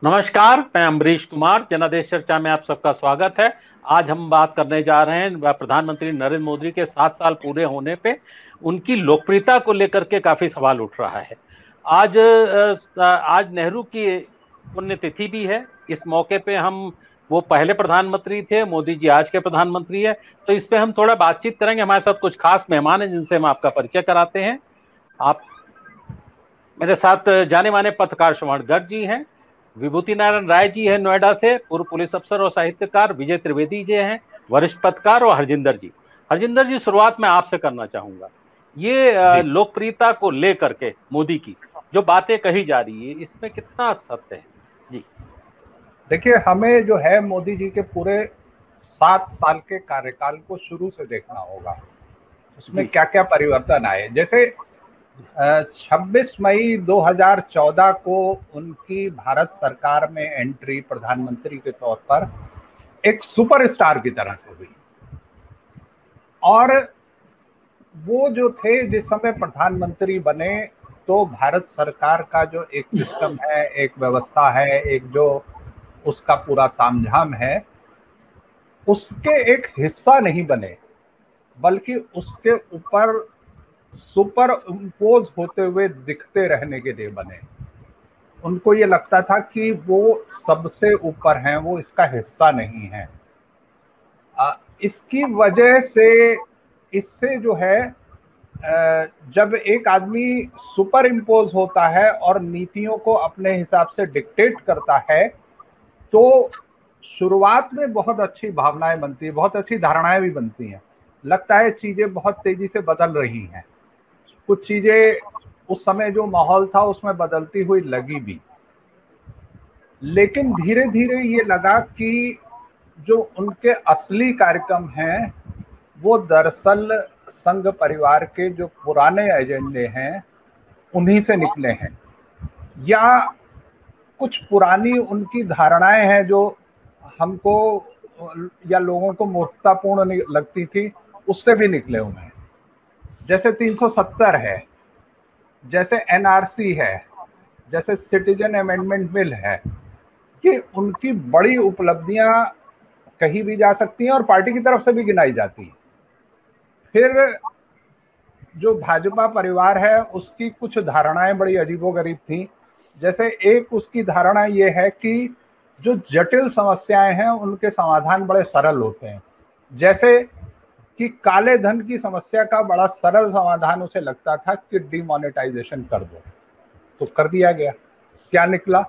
नमस्कार, मैं अमरीश कुमार। जनादेश चर्चा में आप सबका स्वागत है। आज हम बात करने जा रहे हैं प्रधानमंत्री नरेंद्र मोदी के 7 साल पूरे होने पे उनकी लोकप्रियता को लेकर के काफी सवाल उठ रहा है। आज नेहरू की पुण्यतिथि भी है। इस मौके पे हम, वो पहले प्रधानमंत्री थे, मोदी जी आज के प्रधानमंत्री है, तो इस पे हम थोड़ा बातचीत करेंगे। हमारे साथ कुछ खास मेहमान हैं जिनसे हम आपका परिचय कराते हैं। आप मेरे साथ जाने माने पत्रकार श्रवण गर्ग जी हैं, विभूति नारायण राय जी हैं नोएडा से, पूर्व पुलिस अफसर और साहित्यकार विजय त्रिवेदी जी हैं, वरिष्ठ पत्रकार, और हरजिंदर जी। हरजिंदर जी, शुरुआत में आपसे करना चाहूंगा। ये जी। लोकप्रियता को लेकर के मोदी की जो बातें कही जा रही है, इसमें कितना सत्य है जी? देखिए, हमें जो है मोदी जी के पूरे 7 साल के कार्यकाल को शुरू से देखना होगा। उसमें जी। क्या क्या परिवर्तन आए। जैसे 26 मई 2014 को उनकी भारत सरकार में एंट्री प्रधानमंत्री के तौर पर एक सुपरस्टार की तरह से हुई। और वो जो थे जिस समय प्रधानमंत्री बने, तो भारत सरकार का जो एक सिस्टम है, एक व्यवस्था है, एक जो उसका पूरा तामझाम है, उसके एक हिस्सा नहीं बने, बल्कि उसके ऊपर सुपर इम्पोज होते हुए दिखते रहने के लिए बने। उनको ये लगता था कि वो सबसे ऊपर हैं, वो इसका हिस्सा नहीं है। इसकी वजह से, इससे जो है, जब एक आदमी सुपर इम्पोज होता है और नीतियों को अपने हिसाब से डिक्टेट करता है, तो शुरुआत में बहुत अच्छी भावनाएं बनती है, बहुत अच्छी धारणाएं भी बनती हैं। लगता है चीजें बहुत तेजी से बदल रही हैं। कुछ चीजें उस समय जो माहौल था उसमें बदलती हुई लगी भी। लेकिन धीरे धीरे ये लगा कि जो उनके असली कार्यक्रम हैं वो दरअसल संघ परिवार के जो पुराने एजेंडे हैं उन्हीं से निकले हैं, या कुछ पुरानी उनकी धारणाएं हैं जो हमको या लोगों को मूर्खतापूर्ण लगती थी, उससे भी निकले हुए हैं। जैसे 370 है, जैसे एनआरसी है, जैसे सिटीजन अमेंडमेंट बिल है, कि उनकी बड़ी उपलब्धियां कही भी जा सकती हैं और पार्टी की तरफ से भी गिनाई जाती है। फिर जो भाजपा परिवार है उसकी कुछ धारणाएं बड़ी अजीबोगरीब थी। जैसे एक उसकी धारणा ये है कि जो जटिल समस्याएं हैं उनके समाधान बड़े सरल होते हैं। जैसे कि काले धन की समस्या का बड़ा सरल समाधान उसे लगता था कि डिमोनेटाइजेशन कर दो, तो कर दिया गया। क्या निकला?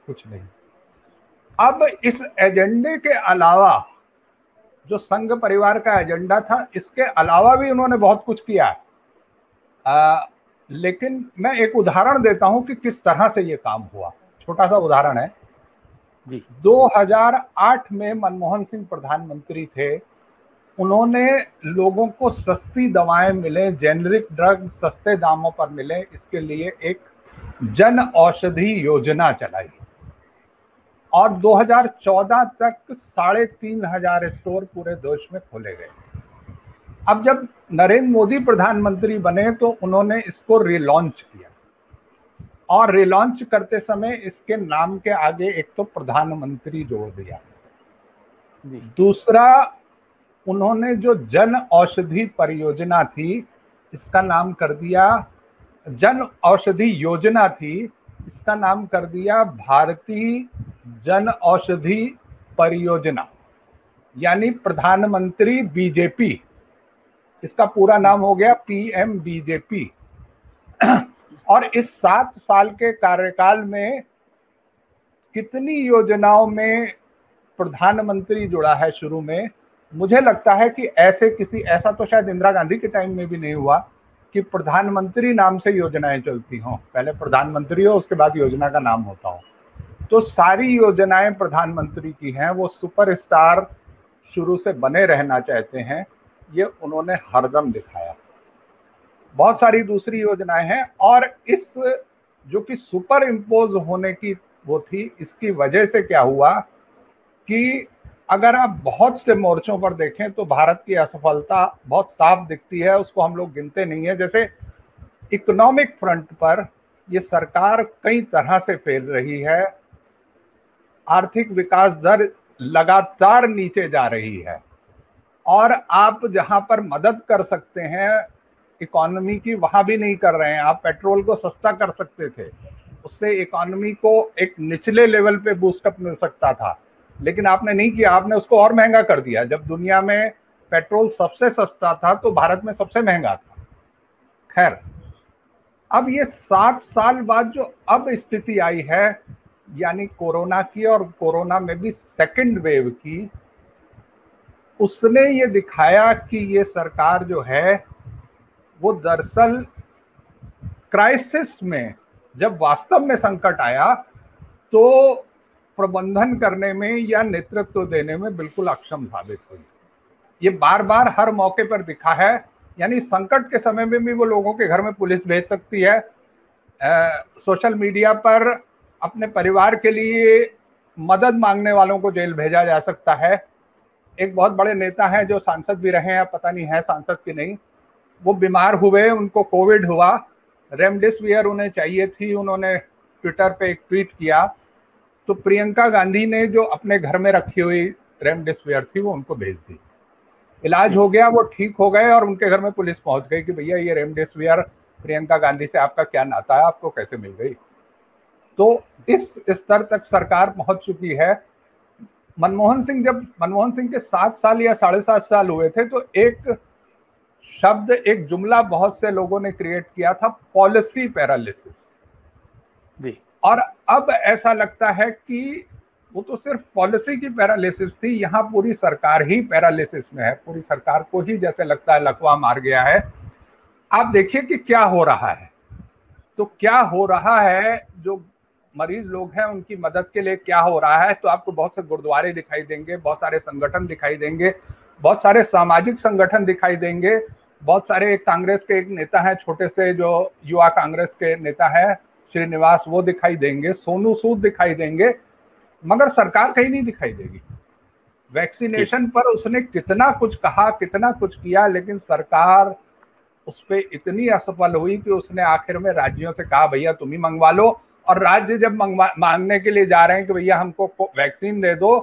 कुछ नहीं। अब इस एजेंडे के अलावा, जो संघ परिवार का एजेंडा था, इसके अलावा भी उन्होंने बहुत कुछ किया। लेकिन मैं एक उदाहरण देता हूं कि किस तरह से ये काम हुआ। छोटा सा उदाहरण है। जी। 2008 में मनमोहन सिंह प्रधानमंत्री थे। उन्होंने लोगों को सस्ती दवाएं मिले, जेनरिक ड्रग सस्ते दामों पर मिले, इसके लिए एक जन औषधि योजना चलाई और 2014 तक 3,500 स्टोर पूरे देश में खोले गए। अब जब नरेंद्र मोदी प्रधानमंत्री बने तो उन्होंने इसको रिलॉन्च किया, और रिलॉन्च करते समय इसके नाम के आगे एक तो प्रधानमंत्री जोड़ दिया। जी। दूसरा, उन्होंने जो जन औषधि परियोजना थी, इसका नाम कर दिया, जन औषधि योजना थी, इसका नाम कर दिया भारतीय जन औषधि परियोजना, यानी प्रधानमंत्री बीजेपी। इसका पूरा नाम हो गया पीएम बीजेपी। और इस 7 साल के कार्यकाल में कितनी योजनाओं में प्रधानमंत्री जुड़ा है शुरू में, मुझे लगता है कि ऐसा तो शायद इंदिरा गांधी के टाइम में भी नहीं हुआ कि प्रधानमंत्री नाम से योजनाएं चलती हों। पहले प्रधानमंत्री हो, उसके बाद योजना का नाम होता हो। तो सारी योजनाएं प्रधानमंत्री की हैं। वो सुपरस्टार शुरू से बने रहना चाहते हैं, ये उन्होंने हरदम दिखाया। बहुत सारी दूसरी योजनाएं हैं, और इस जो कि सुपर इम्पोज होने की वो थी, इसकी वजह से क्या हुआ कि अगर आप बहुत से मोर्चों पर देखें तो भारत की असफलता बहुत साफ दिखती है। उसको हम लोग गिनते नहीं है। जैसे इकोनॉमिक फ्रंट पर ये सरकार कई तरह से फेल रही है। आर्थिक विकास दर लगातार नीचे जा रही है, और आप जहां पर मदद कर सकते हैं इकोनॉमी की, वहां भी नहीं कर रहे हैं। आप पेट्रोल को सस्ता कर सकते थे, उससे इकोनॉमी को एक निचले लेवल पे बूस्टअप मिल सकता था, लेकिन आपने नहीं किया, आपने उसको और महंगा कर दिया। जब दुनिया में पेट्रोल सबसे सस्ता था तो भारत में सबसे महंगा था। खैर, अब ये 7 साल बाद जो अब स्थिति आई है, यानी कोरोना की, और कोरोना में भी सेकंड वेव की, उसने ये दिखाया कि ये सरकार जो है वो दरअसल क्राइसिस में, जब वास्तव में संकट आया, तो प्रबंधन करने में या नेतृत्व देने में बिल्कुल अक्षम साबित हुई। ये बार बार हर मौके पर दिखा है। यानी संकट के समय में भी वो लोगों के घर में पुलिस भेज सकती है, सोशल मीडिया पर अपने परिवार के लिए मदद मांगने वालों को जेल भेजा जा सकता है। एक बहुत बड़े नेता हैं जो सांसद भी रहे हैं, पता नहीं है सांसद कि नहीं, वो बीमार हुए, उनको कोविड हुआ, रेमडेसिविर उन्हें चाहिए थी, उन्होंने ट्विटर पे एक ट्वीट किया, तो प्रियंका गांधी ने जो अपने घर में रखी हुई रेमडेसिविर थी वो उनको भेज दी। इलाज हो गया, वो ठीक हो गए, और उनके घर में पुलिस पहुंच गई कि भैया ये रेमडेसिविर प्रियंका गांधी से आपका क्या नाता है, आपको कैसे मिल गई। तो इस स्तर तक सरकार पहुंच चुकी है। जब मनमोहन सिंह के 7 साल या 7.5 साल हुए थे, तो एक शब्द, एक जुमला बहुत से लोगों ने क्रिएट किया था, पॉलिसी पैरालिसिस। और अब ऐसा लगता है कि वो तो सिर्फ पॉलिसी की पैरालिसिस थी, यहाँ पूरी सरकार ही पैरालिसिस में है। पूरी सरकार को ही जैसे लगता है लकवा मार गया है। आप देखिए कि क्या हो रहा है। तो क्या हो रहा है, जो मरीज लोग हैं उनकी मदद के लिए क्या हो रहा है, तो आपको बहुत से गुरुद्वारे दिखाई देंगे, बहुत सारे संगठन दिखाई देंगे, बहुत सारे सामाजिक संगठन दिखाई देंगे, बहुत सारे, एक कांग्रेस के एक नेता है छोटे से, जो युवा कांग्रेस के नेता है श्रीनिवास, वो दिखाई देंगे, सोनू सूद दिखाई देंगे, मगर सरकार कहीं नहीं दिखाई देगी। वैक्सीनेशन पर उसने कितना कुछ कहा, कितना कुछ किया, लेकिन सरकार उस पर इतनी असफल हुई कि उसने आखिर में राज्यों से कहा भैया तुम ही मंगवा लो, और राज्य जब मांगने के लिए जा रहे हैं कि भैया हमको वैक्सीन दे दो,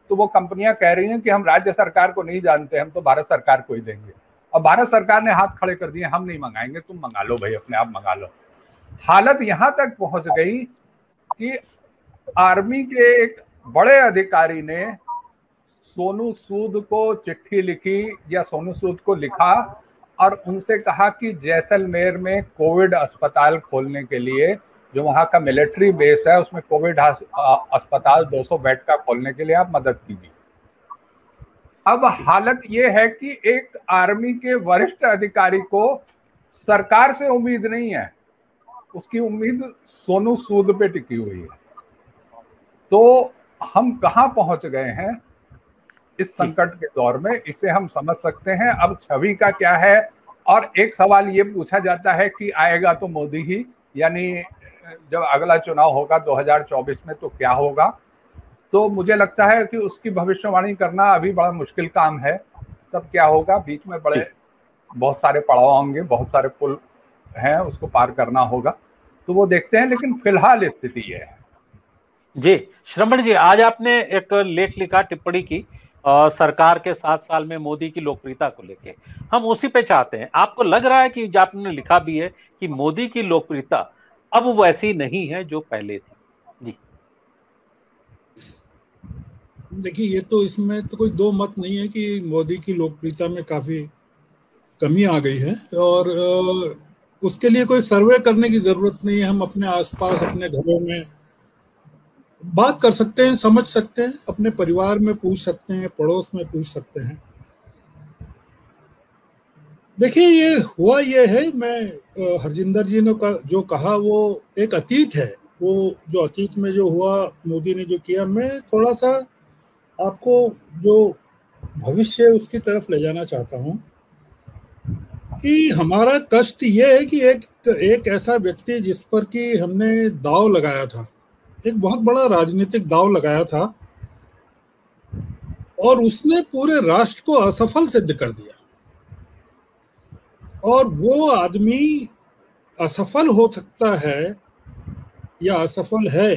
तो वो कंपनियां कह रही हैं कि हम राज्य सरकार को नहीं जानते, हम तो भारत सरकार को ही देंगे। और भारत सरकार ने हाथ खड़े कर दिए, हम नहीं मंगाएंगे, तुम मंगा लो भाई, अपने आप मंगा लो। हालत यहां तक पहुंच गई कि आर्मी के एक बड़े अधिकारी ने सोनू सूद को चिट्ठी लिखी, या सोनू सूद को लिखा, और उनसे कहा कि जैसलमेर में कोविड अस्पताल खोलने के लिए, जो वहां का मिलिट्री बेस है उसमें कोविड अस्पताल 200 बेड का खोलने के लिए आप मदद कीजिए। अब हालत ये है कि एक आर्मी के वरिष्ठ अधिकारी को सरकार से उम्मीद नहीं है, उसकी उम्मीद सोनू सूद पे टिकी हुई है। तो हम कहां पहुंच गए हैं इस संकट के दौर में, इसे हम समझ सकते हैं। अब छवि का क्या है, और एक सवाल ये पूछा जाता है कि आएगा तो मोदी ही, यानी जब अगला चुनाव होगा 2024 में तो क्या होगा। तो मुझे लगता है कि उसकी भविष्यवाणी करना अभी बड़ा मुश्किल काम है। तब क्या होगा, बीच में बड़े बहुत सारे पड़ाव होंगे, बहुत सारे पुल हैं, उसको पार करना होगा, तो वो देखते हैं। लेकिन फिलहाल स्थिति ये है। जी श्रवण जी, आज आपने एक लेख लिखा, टिप्पणी की सरकार के 7 साल में मोदी की लोकप्रियता को लेके, हम उसी पे चाहते हैं। आपको लग रहा है कि जो आपने लिखा भी है कि मोदी की लोकप्रियता अब वैसी नहीं है जो पहले थी? जी देखिए, ये तो इसमें तो कोई दो मत नहीं है कि मोदी की लोकप्रियता में काफी कमी आ गई है, और उसके लिए कोई सर्वे करने की जरूरत नहीं है। हम अपने आसपास, अपने घरों में बात कर सकते हैं, समझ सकते हैं, अपने परिवार में पूछ सकते हैं, पड़ोस में पूछ सकते हैं। देखिए, ये हुआ ये है, मैं हरजिंदर जी ने जो कहा वो एक अतीत है। वो जो अतीत में जो हुआ, मोदी ने जो किया, मैं थोड़ा सा आपको जो भविष्य है उसकी तरफ ले जाना चाहता हूँ कि हमारा कष्ट ये है कि एक ऐसा व्यक्ति जिस पर कि हमने दाव लगाया था, एक बहुत बड़ा राजनीतिक दाव लगाया था, और उसने पूरे राष्ट्र को असफल सिद्ध कर दिया। और वो आदमी असफल हो सकता है या असफल है,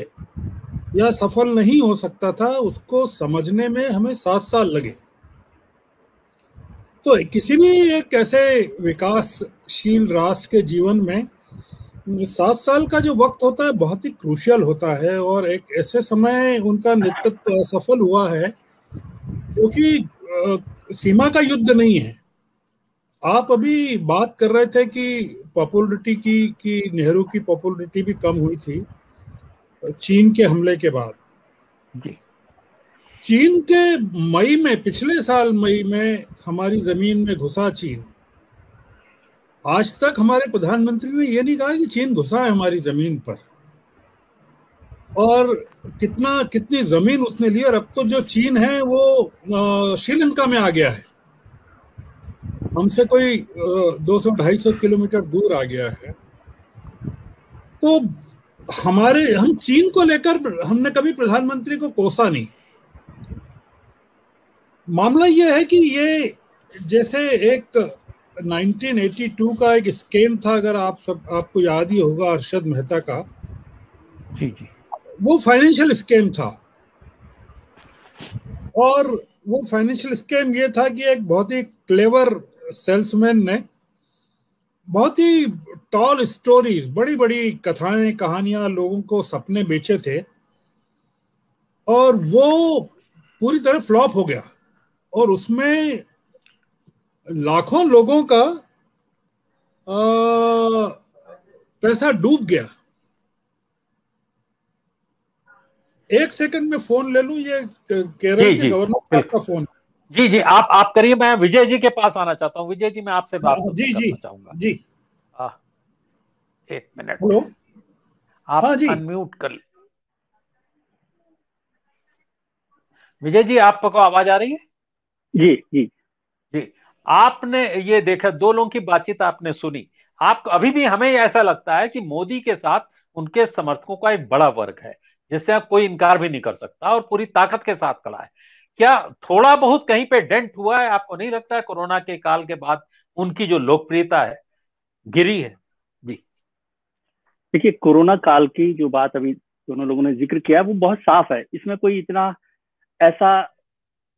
या सफल नहीं हो सकता था, उसको समझने में हमें 7 साल लगे। तो किसी भी एक ऐसे विकासशील राष्ट्र के जीवन में 7 साल का जो वक्त होता है बहुत ही क्रूशियल होता है, और एक ऐसे समय उनका नेतृत्व असफल हुआ है क्योंकि सीमा का युद्ध नहीं है। आप अभी बात कर रहे थे कि पॉपुलरिटी की नेहरू की पॉपुलरिटी भी कम हुई थी चीन के हमले के बाद। जी। चीन के मई में, पिछले साल मई में हमारी जमीन में घुसा चीन। आज तक हमारे प्रधानमंत्री ने यह नहीं कहा कि चीन घुसा है हमारी जमीन पर, और कितनी जमीन उसने ली। और अब तो जो चीन है वो श्रीलंका में आ गया है, हमसे कोई 200-250 किलोमीटर दूर आ गया है। तो हम चीन को लेकर हमने कभी प्रधानमंत्री को कोसा नहीं। मामला यह है कि ये जैसे एक 1982 का एक स्कैम था, अगर आपको याद ही होगा, अरशद मेहता का। जी जी। वो फाइनेंशियल स्कैम था, और वो फाइनेंशियल स्कैम ये था कि एक बहुत ही क्लेवर सेल्समैन ने बहुत ही टॉल स्टोरीज, बड़ी बड़ी कथाएं, कहानियां, लोगों को सपने बेचे थे, और वो पूरी तरह फ्लॉप हो गया, और उसमें लाखों लोगों का पैसा डूब गया। एक सेकंड में फोन ले लूं, ये केरल के गवर्नर साहब का फोन। जी जी, आप करिए, मैं विजय जी के पास आना चाहता हूँ। विजय जी, मैं आपसे बात करना चाहूंगा। जी। एक मिनट, हेलो, आप अनम्यूट कर। विजय जी, आपको आवाज आ रही है? जी जी जी। आपने ये देखा, दो लोगों की बातचीत आपने सुनी। आप अभी भी, हमें ऐसा लगता है कि मोदी के साथ उनके समर्थकों का एक बड़ा वर्ग है, जिससे आप कोई इनकार भी नहीं कर सकता, और पूरी ताकत के साथ खड़ा है। क्या थोड़ा बहुत कहीं पे डेंट हुआ है? आपको नहीं लगता है कोरोना के काल के बाद उनकी जो लोकप्रियता है गिरी है? जी देखिए, कोरोना काल की जो बात अभी दोनों लोगों ने जिक्र किया वो बहुत साफ है। इसमें कोई इतना ऐसा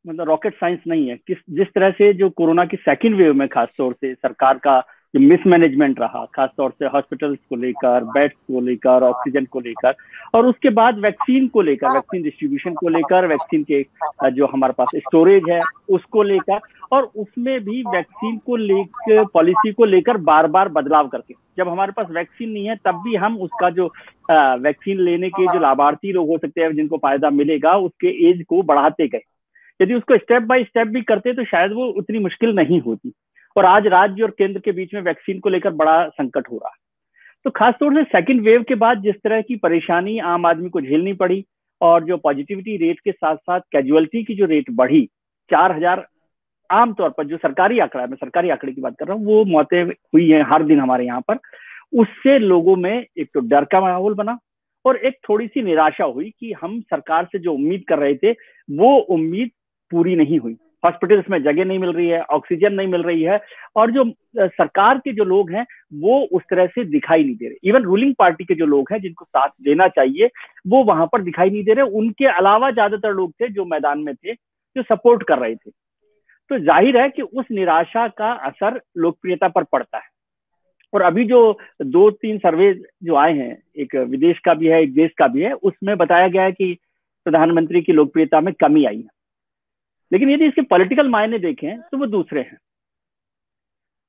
मतलब रॉकेट साइंस नहीं है। जिस तरह से जो कोरोना की सेकंड वेव में खासतौर से सरकार का जो मिसमैनेजमेंट रहा, खासतौर से हॉस्पिटल्स को लेकर, बेड्स को लेकर, ऑक्सीजन को लेकर, और उसके बाद वैक्सीन को लेकर, वैक्सीन डिस्ट्रीब्यूशन को लेकर, वैक्सीन के जो हमारे पास स्टोरेज है उसको लेकर, और उसमें भी वैक्सीन को लेकर, पॉलिसी को लेकर बार बार बदलाव करके, जब हमारे पास वैक्सीन नहीं है तब भी हम उसका जो वैक्सीन लेने के जो लाभार्थी लोग हो सकते हैं जिनको फायदा मिलेगा उसके एज को बढ़ाते गए। यदि उसको स्टेप बाय स्टेप भी करते तो शायद वो उतनी मुश्किल नहीं होती। और आज राज्य और केंद्र के बीच में वैक्सीन को लेकर बड़ा संकट हो रहा है। तो खासतौर से सेकंड वेव के बाद जिस तरह की परेशानी आम आदमी को झेलनी पड़ी, और जो पॉजिटिविटी रेट के साथ साथ कैजुअलिटी की जो रेट बढ़ी, 4000 आमतौर पर जो सरकारी आंकड़ा है, मैं सरकारी आंकड़े की बात कर रहा हूँ, वो मौतें हुई हैं हर दिन हमारे यहाँ पर। उससे लोगों में एक तो डर का माहौल बना, और एक थोड़ी सी निराशा हुई कि हम सरकार से जो उम्मीद कर रहे थे वो उम्मीद पूरी नहीं हुई। हॉस्पिटल्स में जगह नहीं मिल रही है, ऑक्सीजन नहीं मिल रही है, और जो सरकार के जो लोग हैं वो उस तरह से दिखाई नहीं दे रहे। इवन रूलिंग पार्टी के जो लोग हैं जिनको साथ देना चाहिए वो वहां पर दिखाई नहीं दे रहे। उनके अलावा ज्यादातर लोग थे जो मैदान में थे, जो सपोर्ट कर रहे थे। तो जाहिर है कि उस निराशा का असर लोकप्रियता पर पड़ता है। और अभी जो 2-3 सर्वे जो आए हैं, एक विदेश का भी है, एक देश का भी है, उसमें बताया गया है कि प्रधानमंत्री की लोकप्रियता में कमी आई है। लेकिन यदि इसके पॉलिटिकल मायने देखें तो वो दूसरे हैं।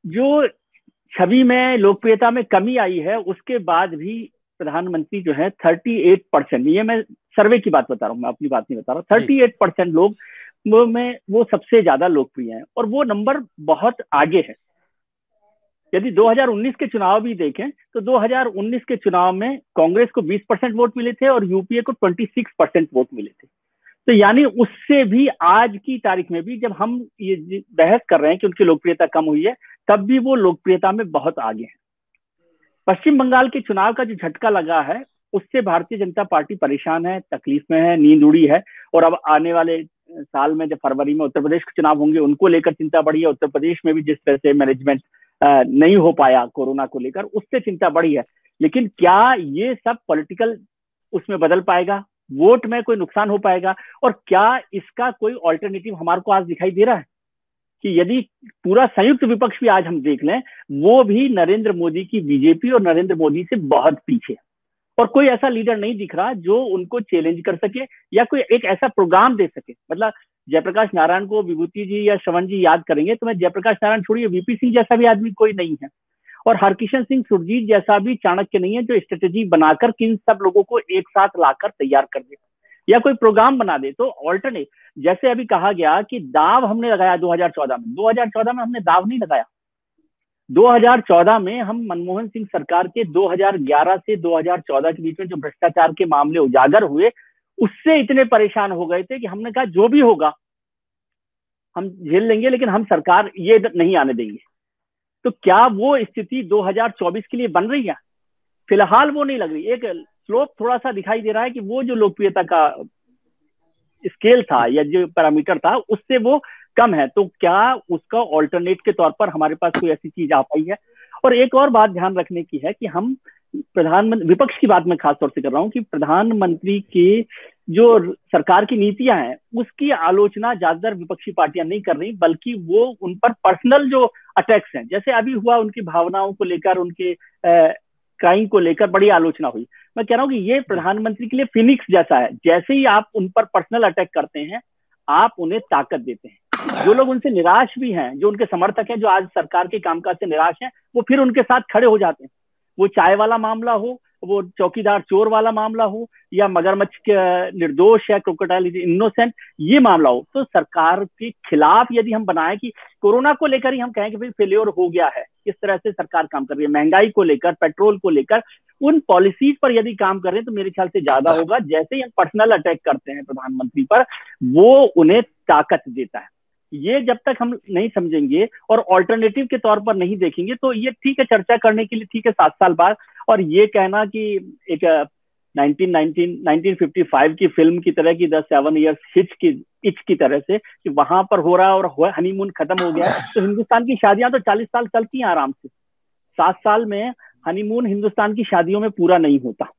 जो छवि में, लोकप्रियता में कमी आई है, उसके बाद भी प्रधानमंत्री जो है 38%, ये मैं सर्वे की बात बता रहा हूँ, मैं अपनी बात नहीं बता रहा हूँ, 38% लोग वो सबसे ज्यादा लोकप्रिय हैं, और वो नंबर बहुत आगे है। यदि 2019 के चुनाव भी देखें तो 2019 के चुनाव में कांग्रेस को 20% वोट मिले थे और यूपीए को 26% वोट मिले थे। तो यानी उससे भी आज की तारीख में भी जब हम ये बहस कर रहे हैं कि उनकी लोकप्रियता कम हुई है, तब भी वो लोकप्रियता में बहुत आगे है। पश्चिम बंगाल के चुनाव का जो झटका लगा है उससे भारतीय जनता पार्टी परेशान है, तकलीफ में है, नींद उड़ी है। और अब आने वाले साल में जब फरवरी में उत्तर प्रदेश के चुनाव होंगे, उनको लेकर चिंता बढ़ी है। उत्तर प्रदेश में भी जिस तरह से मैनेजमेंट नहीं हो पाया कोरोना को लेकर, उससे चिंता बढ़ी है। लेकिन क्या ये सब पॉलिटिकल उसमें बदल पाएगा? वोट में कोई नुकसान हो पाएगा? और क्या इसका कोई ऑल्टरनेटिव हमारे को आज दिखाई दे रहा है कि यदि पूरा संयुक्त विपक्ष भी आज हम देख लें, वो भी नरेंद्र मोदी की बीजेपी और नरेंद्र मोदी से बहुत पीछे, और कोई ऐसा लीडर नहीं दिख रहा जो उनको चैलेंज कर सके या कोई एक ऐसा प्रोग्राम दे सके। मतलब जयप्रकाश नारायण को विभूति जी या श्रवण जी याद करेंगे, तो मैं जयप्रकाश नारायण छोड़िए, वीपी सिंह जैसा भी आदमी कोई नहीं है, और हरकिशन सिंह सुरजीत जैसा भी चाणक्य नहीं है जो स्ट्रेटेजी बनाकर किन सब लोगों को एक साथ लाकर तैयार कर दे या कोई प्रोग्राम बना दे। तो ऑल्टरनेट, जैसे अभी कहा गया कि दाव हमने लगाया 2014 में, 2014 में हमने दाव नहीं लगाया। 2014 में हम मनमोहन सिंह सरकार के 2011 से 2014 के बीच में जो भ्रष्टाचार के मामले उजागर हुए, उससे इतने परेशान हो गए थे कि हमने कहा जो भी होगा हम झेल लेंगे, लेकिन हम सरकार ये नहीं आने देंगे। तो क्या वो स्थिति 2024 के लिए बन रही है? फिलहाल वो नहीं लग रही। एक स्लोप थोड़ा सा दिखाई दे रहा है कि वो जो लोकप्रियता का स्केल था या जो पैरामीटर था उससे वो कम है। तो क्या उसका ऑल्टरनेट के तौर पर हमारे पास कोई ऐसी चीज आ पाई है? और एक और बात ध्यान रखने की है कि हम प्रधानमंत्री, विपक्ष की बात मैं खास तौर से कर रहा हूं, कि प्रधानमंत्री की जो सरकार की नीतियां हैं उसकी आलोचना ज्यादातर विपक्षी पार्टियां नहीं कर रही, बल्कि वो उन पर पर्सनल जो अटैक्स हैं, जैसे अभी हुआ उनकी भावनाओं को लेकर, उनके क्राइम को लेकर बड़ी आलोचना हुई। मैं कह रहा हूं कि ये प्रधानमंत्री के लिए फिनिक्स जैसा है, जैसे ही आप उन पर पर्सनल अटैक करते हैं आप उन्हें ताकत देते हैं। जो लोग उनसे निराश भी हैं, जो उनके समर्थक हैं, जो आज सरकार के कामकाज से निराश हैं, वो फिर उनके साथ खड़े हो जाते हैं। वो चाय वाला मामला हो, वो चौकीदार चोर वाला मामला हो, या मगरमच्छ निर्दोष या क्रोकोडाइल इज इनोसेंट ये मामला हो, तो सरकार के खिलाफ यदि हम बनाए कि कोरोना को लेकर ही हम कहें कि भाई फेल्योर हो गया है, किस तरह से सरकार काम कर रही है, महंगाई को लेकर, पेट्रोल को लेकर, उन पॉलिसीज पर यदि काम कर रहे हैं, तो मेरे ख्याल से ज्यादा होगा। जैसे ही हम पर्सनल अटैक करते हैं प्रधानमंत्री पर, वो उन्हें ताकत देता है। ये जब तक हम नहीं समझेंगे और ऑल्टरनेटिव के तौर पर नहीं देखेंगे, तो ये ठीक है चर्चा करने के लिए, ठीक है 7 साल बाद, और ये कहना कि एक 1955 की फिल्म की तरह की 7 इयर्स इच की तरह से कि वहां पर हो रहा है और हनीमून खत्म हो गया है, तो हिंदुस्तान की शादियां तो 40 साल चलती हैं आराम से। 7 साल में हनीमून हिंदुस्तान की शादियों में पूरा नहीं होता।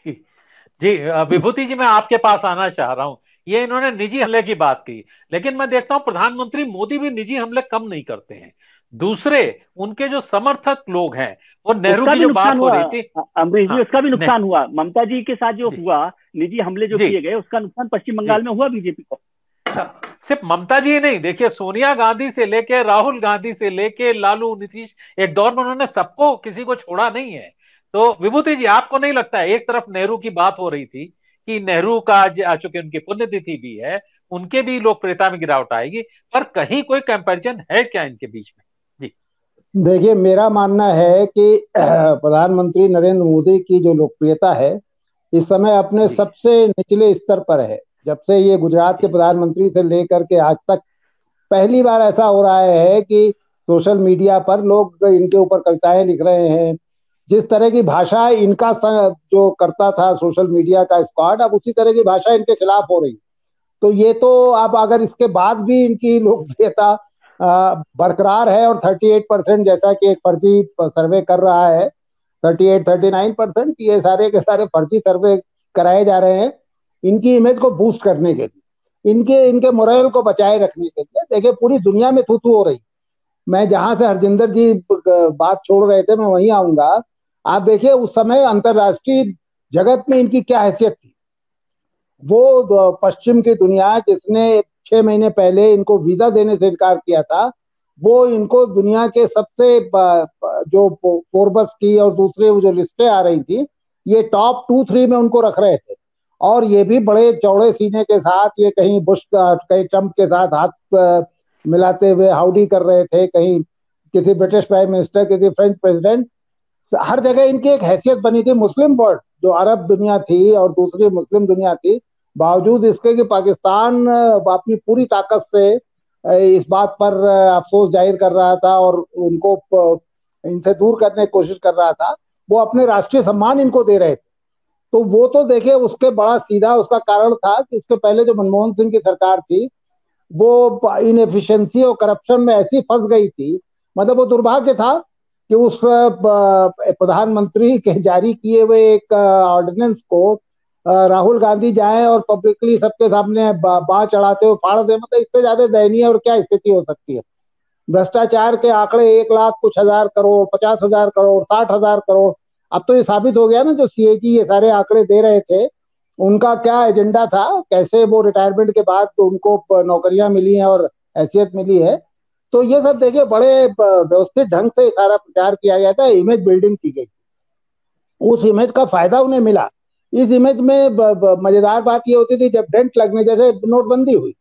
जी विभूति जी, मैं आपके पास आना चाह रहा हूं। ये इन्होंने निजी हमले की बात की, लेकिन मैं देखता हूं प्रधानमंत्री मोदी भी निजी हमले कम नहीं करते हैं। दूसरे उनके जो समर्थक लोग हैं, वो नेहरू की जो बात हो रही थी, अमरीश जी, उसका भी नुकसान हुआ। ममता जी के साथ जो हुआ निजी हमले जो किए गए, उसका नुकसान पश्चिम बंगाल में हुआ बीजेपी को। सिर्फ ममता जी नहीं, देखिए सोनिया गांधी से लेके राहुल गांधी से लेके लालू, नीतीश, एक दौर में उन्होंने सबको, किसी को छोड़ा नहीं है। तो विभूति जी, आपको नहीं लगता है, एक तरफ नेहरू की बात हो रही थी कि नेहरू का चूंकि उनकी पुण्यतिथि भी है, उनके भी लोकप्रियता में गिरावट आएगी, पर कहीं कोई कंपैरिजन है क्या इनके बीच में? जी देखिए, मेरा मानना है कि प्रधानमंत्री नरेंद्र मोदी की जो लोकप्रियता है इस समय अपने सबसे निचले स्तर पर है। जब से ये गुजरात के प्रधानमंत्री से लेकर के आज तक पहली बार ऐसा हो रहा है कि सोशल मीडिया पर लोग इनके ऊपर कविताएं लिख रहे हैं। जिस तरह की भाषा इनका जो करता था सोशल मीडिया का स्क्वाड, अब उसी तरह की भाषा इनके खिलाफ हो रही। तो ये तो अब अगर इसके बाद भी इनकी लोकप्रियता बरकरार है और 38% जैसा कि एक फर्जी सर्वे कर रहा है, 38-39% ये सारे के सारे फर्जी सर्वे कराए जा रहे हैं इनकी इमेज को बूस्ट करने के लिए, इनके मोरल को बचाए रखने के लिए। देखिए, पूरी दुनिया में थू थू हो रही। मैं जहां से हरजिंदर जी बात छोड़ रहे थे मैं वहीं आऊंगा। आप देखिए उस समय अंतरराष्ट्रीय जगत में इनकी क्या हैसियत थी। वो पश्चिम की दुनिया जिसने 6 महीने पहले इनको वीजा देने से इनकार किया था, वो इनको दुनिया के सबसे जो फोर्ब्स की और दूसरे जो लिस्टें आ रही थी, ये टॉप 2-3 में उनको रख रहे थे। और ये भी बड़े चौड़े सीने के साथ, ये कहीं बुश कहीं ट्रंप के साथ हाथ मिलाते हुए हाउडी कर रहे थे, कहीं किसी ब्रिटिश प्राइम मिनिस्टर, किसी फ्रेंच प्रेसिडेंट, हर जगह इनकी एक हैसियत बनी थी। मुस्लिम वर्ल्ड जो अरब दुनिया थी और दूसरी मुस्लिम दुनिया थी, बावजूद इसके कि पाकिस्तान अपनी पूरी ताकत से इस बात पर अफसोस जाहिर कर रहा था और उनको इनसे दूर करने की कोशिश कर रहा था, वो अपने राष्ट्रीय सम्मान इनको दे रहे थे। तो वो तो देखिए उसके बड़ा सीधा उसका कारण था कि उसके पहले जो मनमोहन सिंह की सरकार थी वो इनएफिशिएंसी और करप्शन में ऐसी फंस गई थी। मतलब वो दुर्भाग्य था कि उस प्रधानमंत्री के जारी किए हुए एक ऑर्डिनेंस को राहुल गांधी जाएं और पब्लिकली सबके सामने बाँह चढ़ाते हुए फाड़ दे, मतलब इससे ज्यादा दयनीय और क्या स्थिति हो सकती है। भ्रष्टाचार के आंकड़े 1 लाख कुछ हजार करोड़, 50,000 करोड़, 60,000 करोड़, अब तो ये साबित हो गया ना, जो सीएजी ये सारे आंकड़े दे रहे थे उनका क्या एजेंडा था, कैसे वो रिटायरमेंट के बाद तो उनको नौकरियां मिली हैं और हैसियत मिली है। तो ये सब देखिए बड़े व्यवस्थित ढंग से सारा प्रचार किया गया था, इमेज बिल्डिंग की गई, उस इमेज का फायदा उन्हें मिला। इस इमेज में मजेदार बात ये होती थी, जब डेंट लगने, जैसे नोटबंदी हुई,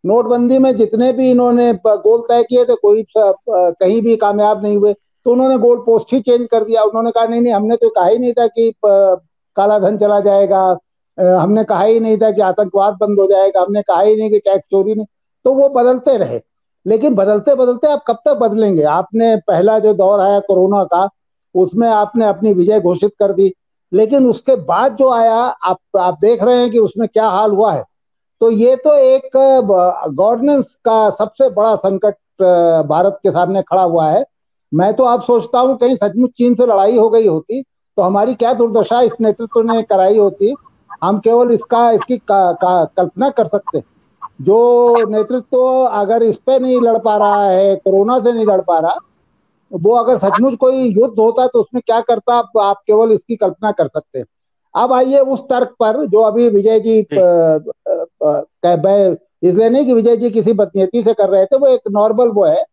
नोटबंदी में जितने भी इन्होंने गोल तय किए थे कोई कहीं भी कामयाब नहीं हुए, तो उन्होंने गोल पोस्ट ही चेंज कर दिया। उन्होंने कहा नहीं नहीं, हमने तो कहा ही नहीं था कि काला धन चला जाएगा, हमने कहा ही नहीं था कि आतंकवाद बंद हो जाएगा, हमने कहा ही नहीं कि टैक्स चोरी नहीं। तो वो बदलते रहे, लेकिन बदलते बदलते आप कब तक बदलेंगे। आपने पहला जो दौर आया कोरोना का, उसमें आपने अपनी विजय घोषित कर दी, लेकिन उसके बाद जो आया आप देख रहे हैं कि उसमें क्या हाल हुआ है। तो ये तो एक गवर्नेंस का सबसे बड़ा संकट भारत के सामने खड़ा हुआ है। मैं तो आप सोचता हूँ कहीं सचमुच चीन से लड़ाई हो गई होती तो हमारी क्या दुर्दशा इस नेतृत्व ने कराई होती, हम केवल इसकी कल्पना कर सकते। जो नेतृत्व अगर इस पे नहीं लड़ पा रहा है, कोरोना से नहीं लड़ पा रहा, वो अगर सचमुच कोई युद्ध होता तो उसमें क्या करता, आप केवल इसकी कल्पना कर सकते हैं। अब आइए उस तर्क पर जो अभी विजय जी इसलिए नहीं कि विजय जी किसी बदनीयती से कर रहे थे, वो एक नॉर्मल वो है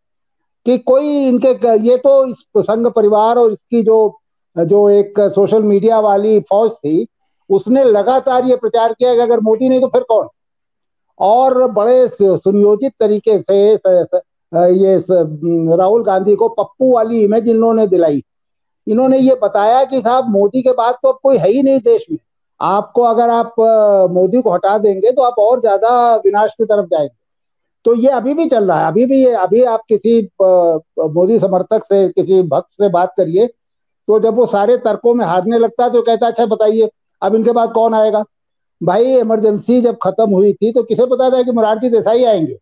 कि कोई इनके ये तो इस संघ परिवार और इसकी जो एक सोशल मीडिया वाली फौज थी, उसने लगातार ये प्रचार किया कि अगर मोदी नहीं तो फिर कौन, और बड़े सुनियोजित तरीके से ये राहुल गांधी को पप्पू वाली इमेज इन्होंने दिलाई। इन्होंने ये बताया कि साहब मोदी के बाद तो अब कोई है ही नहीं देश में, आपको अगर आप मोदी को हटा देंगे तो आप और ज्यादा विनाश की तरफ जाएंगे। तो ये अभी भी चल रहा है, अभी आप किसी मोदी समर्थक से, किसी भक्त से बात करिए, तो जब वो सारे तर्कों में हारने लगता है तो कहता है अच्छा बताइए अब इनके बाद कौन आएगा। भाई इमरजेंसी जब खत्म हुई थी तो किसे पता था कि मोरारजी देसाई आएंगे।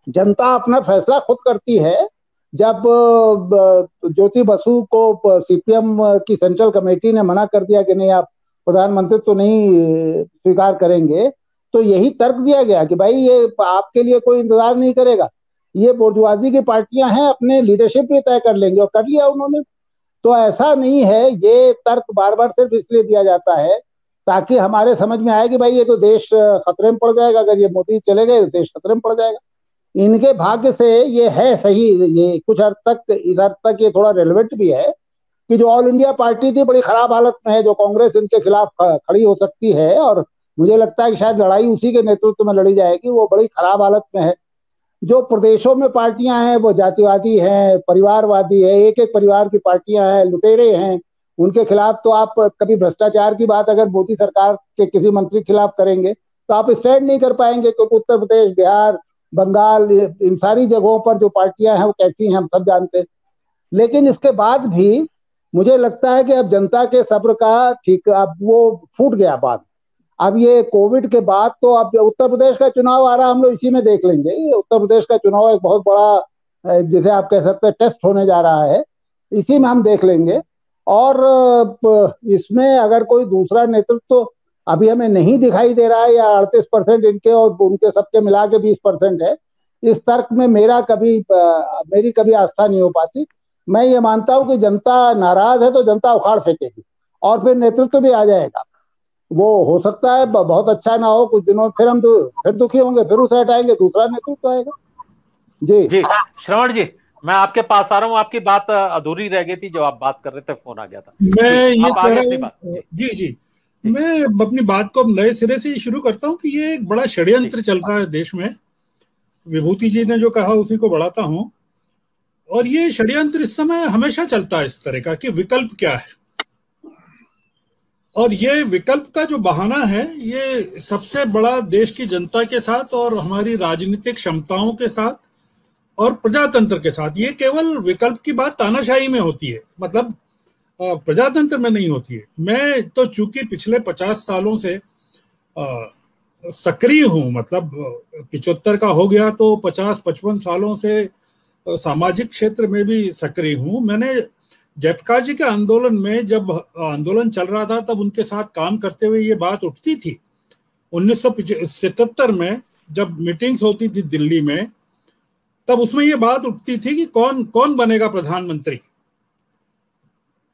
जनता अपना फैसला खुद करती है। जब ज्योति बसु को सीपीएम की सेंट्रल कमेटी ने मना कर दिया कि नहीं आप प्रधानमंत्री तो नहीं स्वीकार करेंगे, तो यही तर्क दिया गया कि भाई ये आपके लिए कोई इंतजार नहीं करेगा, ये बुर्जुआजी की पार्टियां हैं, अपने लीडरशिप भी तय कर लेंगे, और कर लिया उन्होंने। तो ऐसा नहीं है, ये तर्क बार बार सिर्फ इसलिए दिया जाता है ताकि हमारे समझ में आए कि भाई ये तो देश खतरे में पड़ जाएगा, अगर ये मोदी चले गए तो देश खतरे में पड़ जाएगा। इनके भाग्य से ये है सही, ये कुछ हद तक, इधर तक ये थोड़ा रेलेवेंट भी है कि जो ऑल इंडिया पार्टी थी बड़ी खराब हालत में है, जो कांग्रेस इनके खिलाफ खड़ी हो सकती है, और मुझे लगता है कि शायद लड़ाई उसी के नेतृत्व में लड़ी जाएगी, वो बड़ी खराब हालत में है। जो प्रदेशों में पार्टियां हैं वो जातिवादी हैं, परिवारवादी है, एक एक परिवार की पार्टियां हैं, लुटेरे हैं, उनके खिलाफ तो आप कभी भ्रष्टाचार की बात अगर मोदी सरकार के किसी मंत्री के खिलाफ करेंगे तो आप स्टैंड नहीं कर पाएंगे, क्योंकि उत्तर प्रदेश, बिहार, बंगाल, इन सारी जगहों पर जो पार्टियां हैं वो कैसी हैं हम सब जानते हैं। लेकिन इसके बाद भी मुझे लगता है कि अब जनता के सब्र का ठीक अब वो फूट गया बात। अब ये कोविड के बाद तो अब उत्तर प्रदेश का चुनाव आ रहा, हम लोग इसी में देख लेंगे। उत्तर प्रदेश का चुनाव एक बहुत बड़ा, जिसे आप कह सकते हैं टेस्ट होने जा रहा है, इसी में हम देख लेंगे। और इसमें अगर कोई दूसरा नेतृत्व तो अभी हमें नहीं दिखाई दे रहा है, या 38% इनके और उनके सबके मिला के 20% है, इस तर्क में मेरी कभी आस्था नहीं हो पाती। मैं ये मानता हूं कि जनता नाराज है तो जनता उखाड़ फेंकेगी और फिर नेतृत्व भी आ जाएगा। वो हो सकता है बहुत अच्छा ना हो, कुछ दिनों फिर हम फिर दुखी होंगे, फिर उसे हटाएंगे, दूसरा नेतृत्व आएगा। जी श्रवण जी, मैं आपके पास आ रहा हूँ, आपकी बात अधूरी रह गई थी, जो आप बात कर रहे थे, फोन आ गया था। मैं ये कह रहा हूँ जी, मैं अपनी बात को नए सिरे से शुरू करता हूँ कि ये एक बड़ा षड्यंत्र चल रहा है देश में। विभूति जी ने जो कहा उसी को बढ़ाता हूँ, और ये षड्यंत्र इस समय हमेशा चलता है इस तरह का कि विकल्प क्या है, और ये विकल्प का जो बहाना है ये सबसे बड़ा देश की जनता के साथ और हमारी राजनीतिक क्षमताओं के साथ और प्रजातंत्र के साथ, ये केवल विकल्प की बात तानाशाही में होती है, मतलब प्रजातंत्र में नहीं होती है। मैं तो चूंकि पिछले 50 सालों से सक्रिय हूं, मतलब 75 का हो गया तो 50-55 सालों से सामाजिक क्षेत्र में भी सक्रिय हूं। मैंने जयप्रकाश जी के आंदोलन में जब आंदोलन चल रहा था तब उनके साथ काम करते हुए ये बात उठती थी। 1977 में जब मीटिंग्स होती थी दिल्ली में, तब उसमें ये बात उठती थी कि कौन कौन बनेगा प्रधानमंत्री।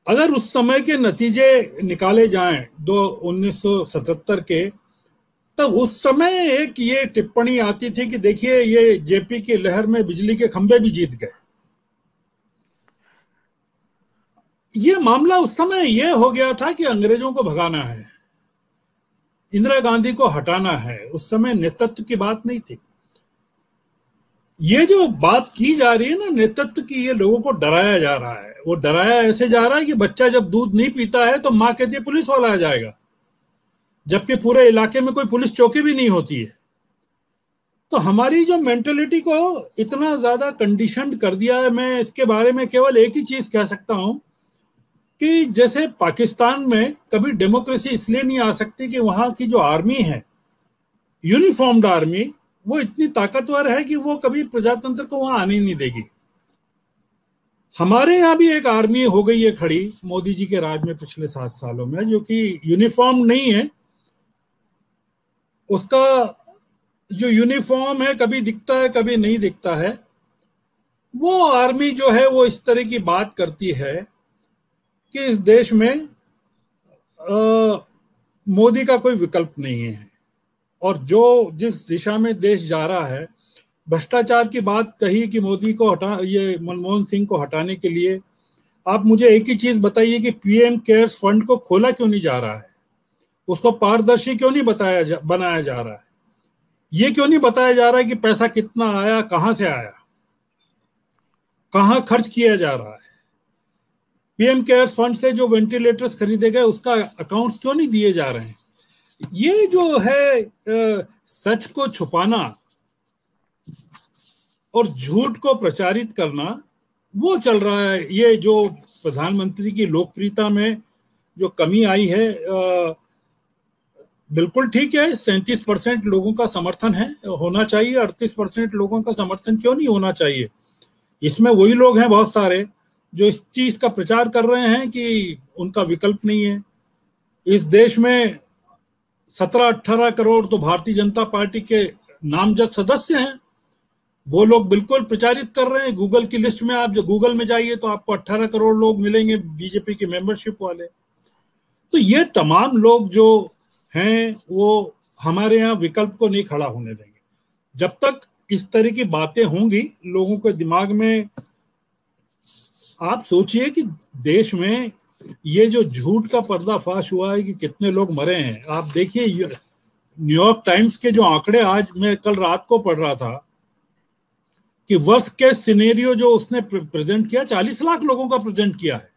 अगर उस समय के नतीजे निकाले जाएं 1977 के, तब उस समय एक ये टिप्पणी आती थी कि देखिए ये जेपी की लहर में बिजली के खंभे भी जीत गए। ये मामला उस समय ये हो गया था कि अंग्रेजों को भगाना है, इंदिरा गांधी को हटाना है। उस समय नेतृत्व की बात नहीं थी। ये जो बात की जा रही है ना नेतृत्व की, ये लोगों को डराया जा रहा है। वो डराया ऐसे जा रहा है कि बच्चा जब दूध नहीं पीता है तो माँ कहती है पुलिस वाला आ जाएगा, जबकि पूरे इलाके में कोई पुलिस चौकी भी नहीं होती है। तो हमारी जो मेंटेलिटी को इतना ज्यादा कंडीशनड कर दिया है, मैं इसके बारे में केवल एक ही चीज कह सकता हूं कि जैसे पाकिस्तान में कभी डेमोक्रेसी इसलिए नहीं आ सकती कि वहां की जो आर्मी है, यूनिफॉर्म्ड आर्मी, वो इतनी ताकतवर है कि वो कभी प्रजातंत्र को वहां आने नहीं देगी। हमारे यहाँ भी एक आर्मी हो गई है खड़ी मोदी जी के राज में पिछले 7 सालों में, जो कि यूनिफॉर्म नहीं है। उसका जो यूनिफॉर्म है कभी दिखता है कभी नहीं दिखता है। वो आर्मी जो है वो इस तरह की बात करती है कि इस देश में मोदी का कोई विकल्प नहीं है, और जो जिस दिशा में देश जा रहा है, भ्रष्टाचार की बात कही कि मोदी को ये मनमोहन सिंह को हटाने के लिए। आप मुझे एक ही चीज बताइए कि पीएम केयर्स फंड को खोला क्यों नहीं जा रहा है, उसको पारदर्शी क्यों नहीं बनाया जा रहा है, ये क्यों नहीं बताया जा रहा है कि पैसा कितना आया, कहां से आया, कहां खर्च किया जा रहा है। पीएम केयर्स फंड से जो वेंटिलेटर्स खरीदे गए उसका अकाउंट्स क्यों नहीं दिए जा रहे हैं। ये जो है सच को छुपाना और झूठ को प्रचारित करना, वो चल रहा है। ये जो प्रधानमंत्री की लोकप्रियता में जो कमी आई है, बिल्कुल ठीक है, 37% लोगों का समर्थन है, होना चाहिए। 38% लोगों का समर्थन क्यों नहीं होना चाहिए। इसमें वही लोग हैं बहुत सारे जो इस चीज का प्रचार कर रहे हैं कि उनका विकल्प नहीं है। इस देश में 17-18 करोड़ तो भारतीय जनता पार्टी के नामजद सदस्य हैं। वो लोग बिल्कुल प्रचारित कर रहे हैं। गूगल की लिस्ट में आप जो गूगल में जाइए तो आपको 18 करोड़ लोग मिलेंगे बीजेपी की मेंबरशिप वाले। तो ये तमाम लोग जो हैं वो हमारे यहाँ विकल्प को नहीं खड़ा होने देंगे। जब तक इस तरह की बातें होंगी लोगों के दिमाग में, आप सोचिए कि देश में ये जो झूठ का पर्दाफाश हुआ है कि कितने लोग मरे हैं। आप देखिए न्यूयॉर्क टाइम्स के जो आंकड़े आज मैं कल रात को पढ़ रहा था कि वर्स्ट केस सिनेरियो जो उसने प्रेजेंट किया, 40 लाख लोगों का प्रेजेंट किया है।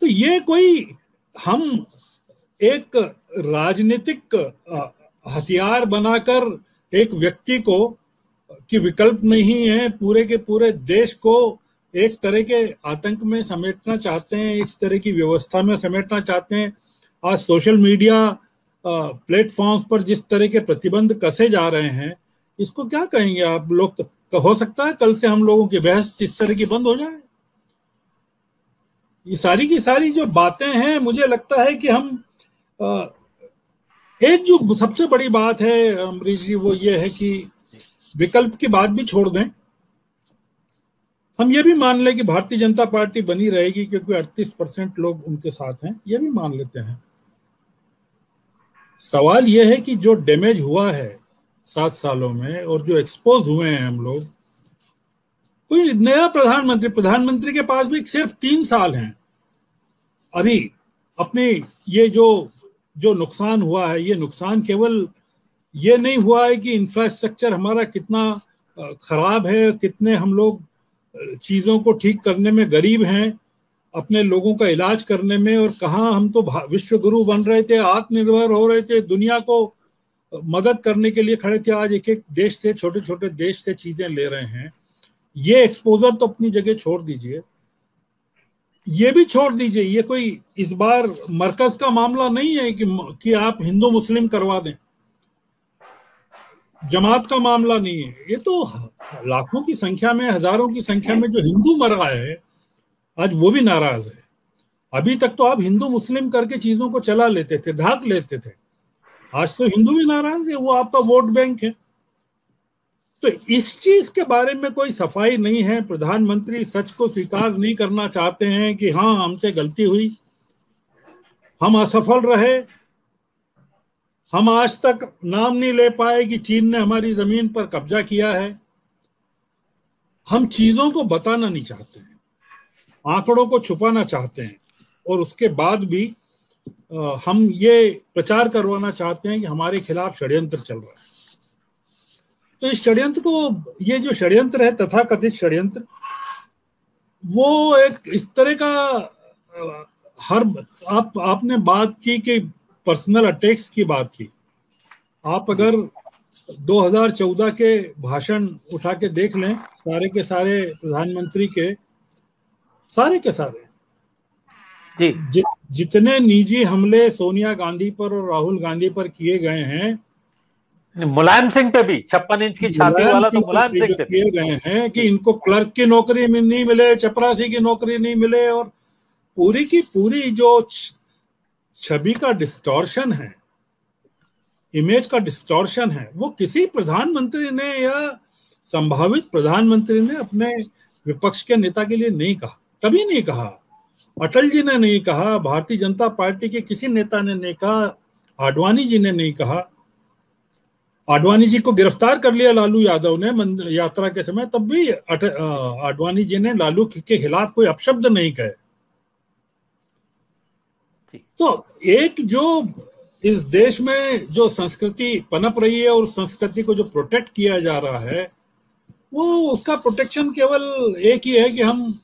तो ये कोई हम एक राजनीतिक हथियार बनाकर एक व्यक्ति को कि विकल्प नहीं है, पूरे के पूरे देश को एक तरह के आतंक में समेटना चाहते हैं, एक तरह की व्यवस्था में समेटना चाहते हैं। आज सोशल मीडिया प्लेटफॉर्म्स पर जिस तरह के प्रतिबंध कसे जा रहे हैं, इसको क्या कहेंगे आप लोग। हो सकता है कल से हम लोगों की बहस जिस तरह की बंद हो जाए। ये सारी की सारी जो बातें हैं, मुझे लगता है कि हम एक जो सबसे बड़ी बात है अमरीश जी, वो ये है कि विकल्प की बात भी छोड़ दें। हम ये भी मान लें कि भारतीय जनता पार्टी बनी रहेगी क्योंकि 38% लोग उनके साथ हैं, ये भी मान लेते हैं। सवाल यह है कि जो डैमेज हुआ है 7 सालों में और जो एक्सपोज हुए हैं हम लोग, कोई नया प्रधानमंत्री के पास भी सिर्फ 3 साल हैं अभी। अपने ये जो नुकसान हुआ है, ये नुकसान केवल ये नहीं हुआ है कि इंफ्रास्ट्रक्चर हमारा कितना खराब है, कितने हम लोग चीज़ों को ठीक करने में गरीब हैं, अपने लोगों का इलाज करने में, और कहाँ हम तो विश्व गुरु बन रहे थे, आत्मनिर्भर हो रहे थे, दुनिया को मदद करने के लिए खड़े थे। आज एक एक देश से, छोटे छोटे देश से चीज़ें ले रहे हैं। ये एक्सपोजर तो अपनी जगह छोड़ दीजिए, ये भी छोड़ दीजिए। ये कोई इस बार मरकज का मामला नहीं है कि आप हिंदू मुस्लिम करवा दें, जमात का मामला नहीं है। ये तो लाखों की संख्या में, हजारों की संख्या में जो हिंदू मर रहा है, आज वो भी नाराज है। अभी तक तो आप हिंदू मुस्लिम करके चीजों को चला लेते थे, ढाक लेते थे, आज तो हिंदू भी नाराज है, वो आपका वोट बैंक है। तो इस चीज के बारे में कोई सफाई नहीं है। प्रधानमंत्री सच को स्वीकार नहीं करना चाहते हैं कि हाँ हमसे गलती हुई, हम असफल रहे, हम आज तक नाम नहीं ले पाए कि चीन ने हमारी जमीन पर कब्जा किया है। हम चीजों को बताना नहीं चाहते हैं, आंकड़ों को छुपाना चाहते हैं, और उसके बाद भी हम ये प्रचार करवाना चाहते हैं कि हमारे खिलाफ षड्यंत्र चल रहा है। तो इस षड्यंत्र को, ये जो षड्यंत्र है, तथाकथित षड्यंत्र, वो एक इस तरह का हर आपने बात की कि पर्सनल अटैक्स की बात की। आप अगर 2014 के भाषण उठा के देख लें, सारे के सारे प्रधानमंत्री के सारे जितने निजी हमले सोनिया गांधी पर और राहुल गांधी पर किए गए हैं, मुलायम सिंह पे भी 56 इंच की छाती वाला तो मुलायम सिंह पे किए गए हैं कि इनको क्लर्क की नौकरी नहीं मिले, चपरासी की नौकरी नहीं मिले, और पूरी की पूरी जो छवि का डिस्टॉर्शन है, इमेज का डिस्टॉर्शन है, वो किसी प्रधानमंत्री ने या संभावित प्रधानमंत्री ने अपने विपक्ष के नेता के लिए नहीं कहा, कभी नहीं कहा। अटल जी ने नहीं कहा, भारतीय जनता पार्टी के किसी नेता ने नहीं कहा, आडवाणी जी ने नहीं कहा। आडवाणी जी को गिरफ्तार कर लिया लालू यादव ने यात्रा के समय, तब भी आडवाणी जी ने लालू के खिलाफ कोई अपशब्द नहीं कहे। तो एक जो इस देश में जो संस्कृति पनप रही है और संस्कृति को जो प्रोटेक्ट किया जा रहा है, वो उसका प्रोटेक्शन केवल एक ही है कि हम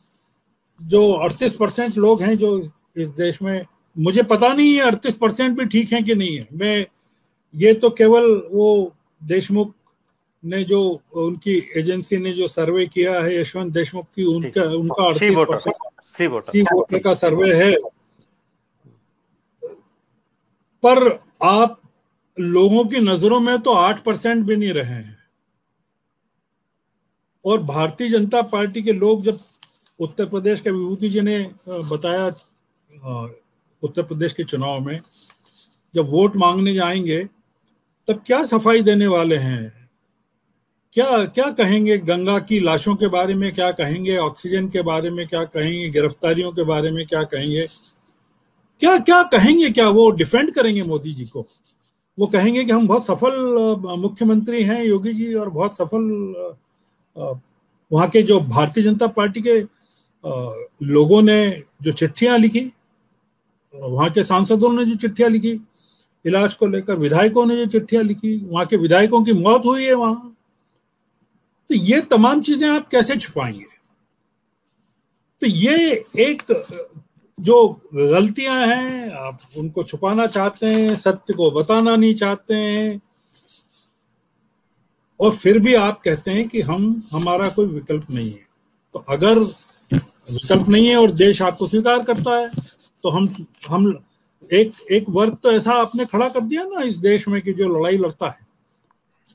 जो 38% लोग हैं जो इस देश में, मुझे पता नहीं है 38% भी ठीक है कि नहीं है, मैं ये तो केवल वो देशमुख ने जो उनकी एजेंसी ने जो सर्वे किया है, यशवंत देशमुख की, उनका 38% सी वोटर का सर्वे है। पर आप लोगों की नजरों में तो 8% भी नहीं रहे हैं। और भारतीय जनता पार्टी के लोग, जब उत्तर प्रदेश के विभूति जी ने बताया उत्तर प्रदेश के चुनाव में जब वोट मांगने जाएंगे तब क्या सफाई देने वाले हैं, क्या क्या कहेंगे, गंगा की लाशों के बारे में क्या कहेंगे, ऑक्सीजन के बारे में क्या कहेंगे, गिरफ्तारियों के बारे में क्या कहेंगे, क्या क्या कहेंगे, क्या वो डिफेंड करेंगे मोदी जी को? वो कहेंगे कि हम बहुत सफल मुख्यमंत्री हैं योगी जी, और बहुत सफल वहाँ के जो भारतीय जनता पार्टी के लोगों ने जो चिट्ठियां लिखी, वहाँ के सांसदों ने जो चिट्ठियां लिखी इलाज को लेकर, विधायकों ने जो चिट्ठियां लिखी, वहाँ के विधायकों की मौत हुई है वहाँ, तो ये तमाम चीजें आप कैसे छुपाएंगे? तो ये एक जो गलतियां हैं, आप उनको छुपाना चाहते हैं, सत्य को बताना नहीं चाहते हैं, और फिर भी आप कहते हैं कि हमारा कोई विकल्प नहीं है। तो अगर विकल्प नहीं है और देश आपको स्वीकार करता है, तो हम एक वर्ग तो ऐसा आपने खड़ा कर दिया ना इस देश में कि जो लड़ाई लड़ता है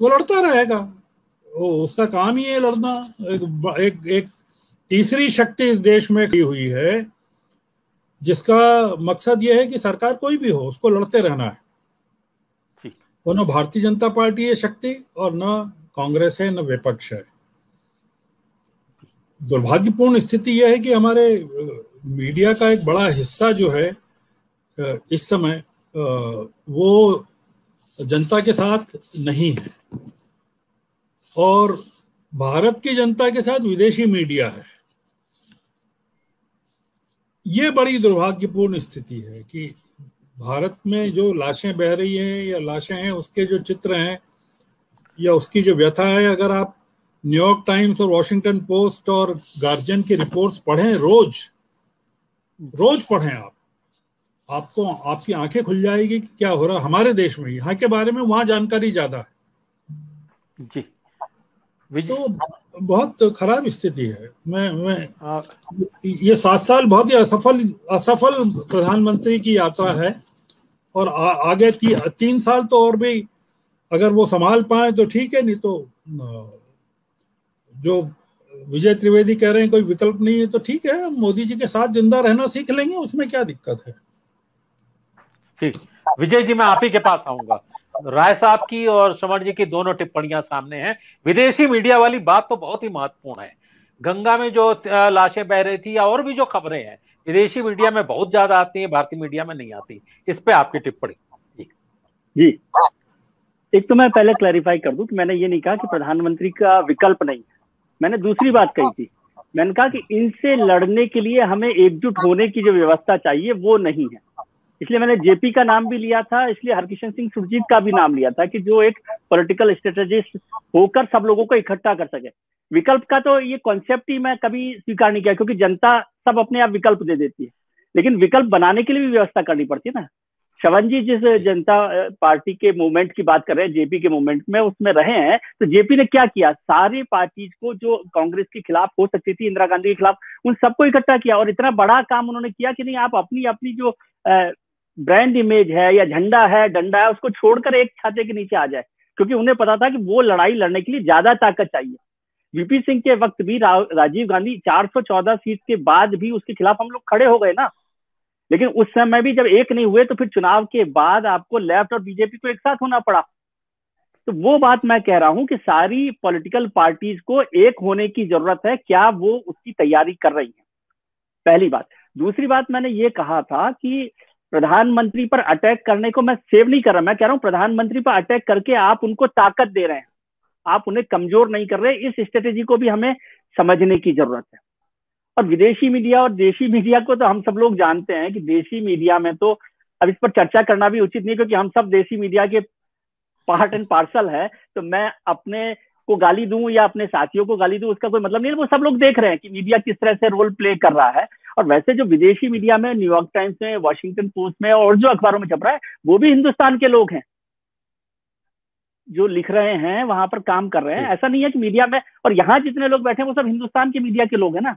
वो लड़ता रहेगा, वो उसका काम ही है लड़ना। एक तीसरी शक्ति इस देश में खड़ी हुई है जिसका मकसद ये है कि सरकार कोई भी हो उसको लड़ते रहना है। वो न भारतीय जनता पार्टी है शक्ति और न कांग्रेस है, न विपक्ष है। दुर्भाग्यपूर्ण स्थिति यह है कि हमारे मीडिया का एक बड़ा हिस्सा जो है इस समय वो जनता के साथ नहीं है, और भारत की जनता के साथ विदेशी मीडिया है। ये बड़ी दुर्भाग्यपूर्ण स्थिति है कि भारत में जो लाशें बह रही हैं या लाशें हैं उसके जो चित्र हैं या उसकी जो व्यथा है, अगर आप न्यूयॉर्क टाइम्स और वॉशिंगटन पोस्ट और गार्जियन की रिपोर्ट्स पढ़ें, रोज पढ़ें आपको आपकी आंखें खुल जाएगी कि क्या हो रहा है हमारे देश में। यहाँ के बारे में वहाँ जानकारी ज्यादा है जी। तो बहुत खराब स्थिति है। मैं ये 7 साल बहुत ही असफल प्रधानमंत्री की यात्रा है, और आगे 3 साल तो और भी अगर वो संभाल पाए तो ठीक है, नहीं तो जो विजय त्रिवेदी कह रहे हैं कोई विकल्प नहीं है, तो ठीक है, मोदी जी के साथ जिंदा रहना सीख लेंगे, उसमें क्या दिक्कत है। ठीक, विजय जी मैं आप ही के पास आऊंगा। राय साहब की और समर जी की दोनों टिप्पणियां सामने हैं। विदेशी मीडिया वाली बात तो बहुत ही महत्वपूर्ण है। गंगा में जो लाशें बह रही थी या और भी जो खबरें हैं, विदेशी मीडिया में बहुत ज्यादा आती हैं, भारतीय मीडिया में नहीं आती। इस पे आपकी टिप्पणी। जी, एक तो मैं पहले क्लैरिफाई कर दूं कि मैंने ये नहीं कहा कि प्रधानमंत्री का विकल्प नहीं है। मैंने दूसरी बात कही थी, मैंने कहा कि इनसे लड़ने के लिए हमें एकजुट होने की जो व्यवस्था चाहिए वो नहीं है। इसलिए मैंने जेपी का नाम भी लिया था, इसलिए हरकिशन सिंह सुरजीत का भी नाम लिया था कि जो एक पॉलिटिकल स्ट्रेटेजिस्ट होकर सब लोगों को इकट्ठा कर सके। विकल्प का तो ये कॉन्सेप्ट ही मैं कभी स्वीकार नहीं किया, क्योंकि जनता सब अपने आप विकल्प दे देती है, लेकिन विकल्प बनाने के लिए भी व्यवस्था करनी पड़ती है ना। श्रवण जी जिस जनता पार्टी के मूवमेंट की बात कर रहे हैं, जेपी के मूवमेंट में उसमें रहे हैं, तो जेपी ने क्या किया, सारी पार्टीज को जो कांग्रेस के खिलाफ हो सकती थी, इंदिरा गांधी के खिलाफ, उन सबको इकट्ठा किया। और इतना बड़ा काम उन्होंने किया कि नहीं, आप अपनी अपनी जो ब्रांड इमेज है या झंडा है, डंडा है, उसको छोड़कर एक छाते के नीचे आ जाए, क्योंकि उन्हें पता था कि वो लड़ाई लड़ने के लिए ज्यादा ताकत चाहिए। वीपी सिंह के वक्त भी राजीव गांधी 414 सीट के बाद भी उसके खिलाफ हम लोग खड़े हो गए ना, लेकिन उस समय भी जब एक नहीं हुए तो फिर चुनाव के बाद आपको लेफ्ट और बीजेपी को एक साथ होना पड़ा। तो वो बात मैं कह रहा हूं कि सारी पॉलिटिकल पार्टीज को एक होने की जरूरत है, क्या वो उसकी तैयारी कर रही है, पहली बात। दूसरी बात, मैंने ये कहा था कि प्रधानमंत्री पर अटैक करने को मैं सेव नहीं कर रहा, मैं कह रहा हूं प्रधानमंत्री पर अटैक करके आप उनको ताकत दे रहे हैं, आप उन्हें कमजोर नहीं कर रहे। इस स्ट्रेटेजी को भी हमें समझने की जरूरत है। और विदेशी मीडिया और देशी मीडिया को तो हम सब लोग जानते हैं कि देशी मीडिया में तो अब इस पर चर्चा करना भी उचित नहीं, क्योंकि हम सब देशी मीडिया के पार्ट एंड पार्सल है। तो मैं अपने को गाली दूं या अपने साथियों को गाली दूं, उसका कोई मतलब नहीं है। वो सब लोग देख रहे हैं कि मीडिया किस तरह से रोल प्ले कर रहा है। और वैसे जो विदेशी मीडिया में, न्यूयॉर्क टाइम्स में, वॉशिंगटन पोस्ट में और जो अखबारों में छप रहा है, वो भी हिंदुस्तान के लोग हैं जो लिख रहे हैं, वहां पर काम कर रहे हैं। ऐसा नहीं है कि मीडिया में, और यहाँ जितने लोग बैठे हैं वो सब हिंदुस्तान के मीडिया के लोग हैं ना।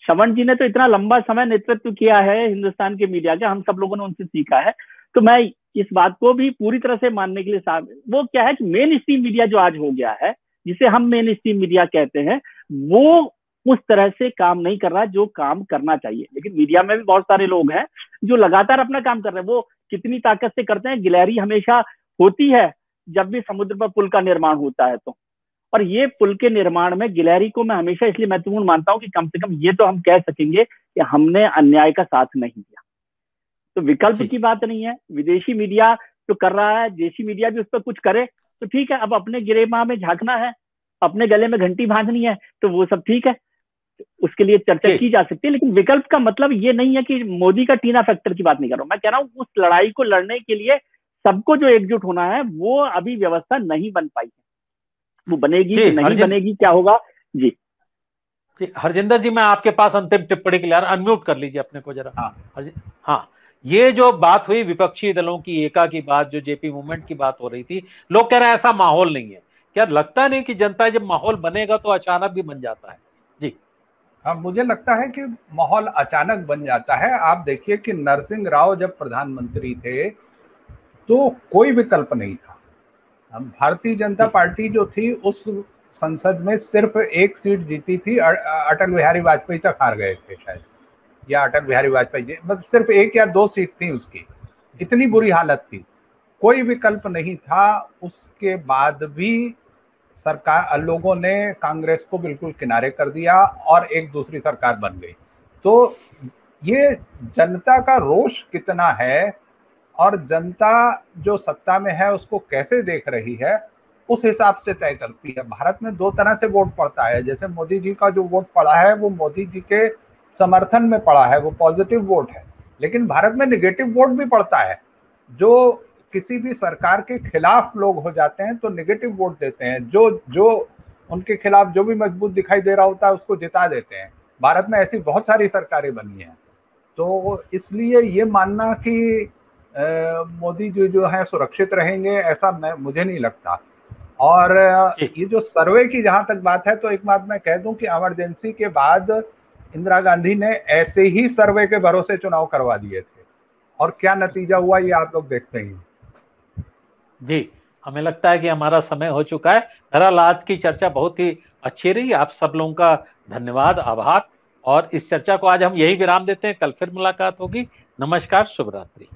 श्रवण जी ने तो इतना लंबा समय नेतृत्व किया है हिंदुस्तान के मीडिया का, हम सब लोगों ने उनसे सीखा है। तो मैं इस बात को भी पूरी तरह से मानने के लिए वो क्या है कि मेन स्ट्रीम मीडिया जो आज हो गया है, जिसे हम मेन स्ट्रीम मीडिया कहते हैं, वो उस तरह से काम नहीं कर रहा जो काम करना चाहिए। लेकिन मीडिया में भी बहुत सारे लोग हैं जो लगातार अपना काम कर रहे हैं। वो कितनी ताकत से करते हैं, गिलहरी हमेशा होती है जब भी समुद्र पर पुल का निर्माण होता है तो। और ये पुल के निर्माण में गिलहरी को मैं हमेशा इसलिए महत्वपूर्ण मानता हूं कि कम से कम ये तो हम कह सकेंगे कि हमने अन्याय का साथ नहीं दिया। तो विकल्प की बात नहीं है, विदेशी मीडिया तो कर रहा है, देशी मीडिया भी उस पर कुछ करे तो ठीक है। अब अपने गिरेबां में झांकना है, अपने गले में घंटी बांधनी है, तो वो सब ठीक है, उसके लिए चर्चा की जा सकती है। लेकिन विकल्प का मतलब ये नहीं है कि मोदी का टीना फैक्टर की बात नहीं कर रहा हूं। मैं कह रहा हूं उस लड़ाई को लड़ने के लिए सबको जो एकजुट होना है, वो अभी व्यवस्था नहीं बन पाई है। वो बनेगी कि नहीं बनेगी, क्या होगा। जी हरजिंदर जी, मैं आपके पास अंतिम टिप्पणी के लिए, अनम्यूट कर लीजिए अपने को जरा। हाँ, ये जो बात हुई विपक्षी दलों की एका की बात, जो जेपी मूवमेंट की बात हो रही थी, लोग कह रहे हैं ऐसा माहौल नहीं है। क्या लगता नहीं कि जनता जब माहौल बनेगा तो अचानक भी बन जाता है? जी हाँ, मुझे लगता है कि माहौल अचानक बन जाता है। आप देखिए कि नरसिंह राव जब प्रधानमंत्री थे तो कोई विकल्प नहीं था। भारतीय जनता पार्टी जो थी उस संसद में सिर्फ एक सीट जीती थी, अटल बिहारी वाजपेयी तक हार गए थे शायद, या अटल बिहारी वाजपेयी जी, बस सिर्फ 1 या 2 सीट थी उसकी। इतनी बुरी हालत थी, कोई विकल्प नहीं था। उसके बाद भी सरकार, लोगों ने कांग्रेस को बिल्कुल किनारे कर दिया और एक दूसरी सरकार बन गई। तो ये जनता का रोष कितना है और जनता जो सत्ता में है उसको कैसे देख रही है, उस हिसाब से तय करती है। भारत में 2 तरह से वोट पड़ता है। जैसे मोदी जी का जो वोट पड़ा है वो मोदी जी के समर्थन में पड़ा है, वो पॉजिटिव वोट है। लेकिन भारत में नेगेटिव वोट भी पड़ता है। जो किसी भी सरकार के खिलाफ लोग हो जाते हैं तो नेगेटिव वोट देते हैं, जो उनके खिलाफ जो भी मजबूत दिखाई दे रहा होता है उसको जिता देते हैं। भारत में ऐसी बहुत सारी सरकारें बनी हैं। तो इसलिए ये मानना कि मोदी जी जो है सुरक्षित रहेंगे, ऐसा मुझे नहीं लगता। और ये जो सर्वे की जहां तक बात है, तो एक बात मैं कह दूं कि इमरजेंसी के बाद इंदिरा गांधी ने ऐसे ही सर्वे के भरोसे चुनाव करवा दिए थे, और क्या नतीजा हुआ ये आप लोग देखते ही। जी हमें लगता है कि हमारा समय हो चुका है। बहरहाल आज की चर्चा बहुत ही अच्छी रही। आप सब लोगों का धन्यवाद, आभार। और इस चर्चा को आज हम यही विराम देते हैं। कल फिर मुलाकात होगी। नमस्कार, शुभ रात्रि।